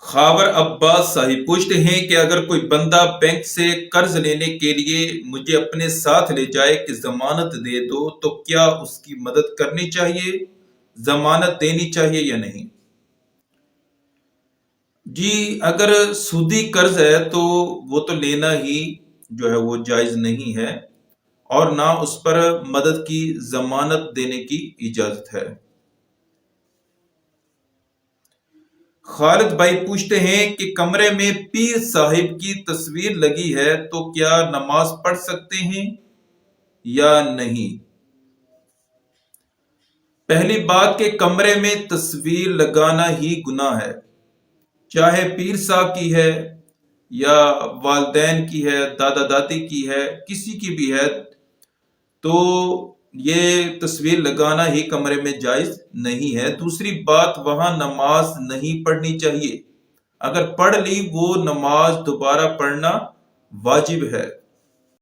خاور عباس صاحب پوچھتے ہیں کہ اگر کوئی بندہ بینک سے قرض لینے کے لیے مجھے اپنے ساتھ لے جائے کہ ضمانت دے دو تو کیا اس کی مدد کرنی چاہیے، ضمانت دینی چاہیے یا نہیں؟ جی، اگر سودی قرض ہے تو وہ تو لینا ہی جو ہے وہ جائز نہیں ہے، اور نہ اس پر مدد کی ضمانت دینے کی اجازت ہے۔ خالد بھائی پوچھتے ہیں کہ کمرے میں پیر صاحب کی تصویر لگی ہے تو کیا نماز پڑھ سکتے ہیں یا نہیں؟ پہلی بات کہ کمرے میں تصویر لگانا ہی گناہ ہے، چاہے پیر صاحب کی ہے یا والدین کی ہے، دادا دادی کی ہے، کسی کی بھی ہے، تو یہ تصویر لگانا ہی کمرے میں جائز نہیں ہے۔ دوسری بات، وہاں نماز نہیں پڑھنی چاہیے، اگر پڑھ لی وہ نماز دوبارہ پڑھنا واجب ہے۔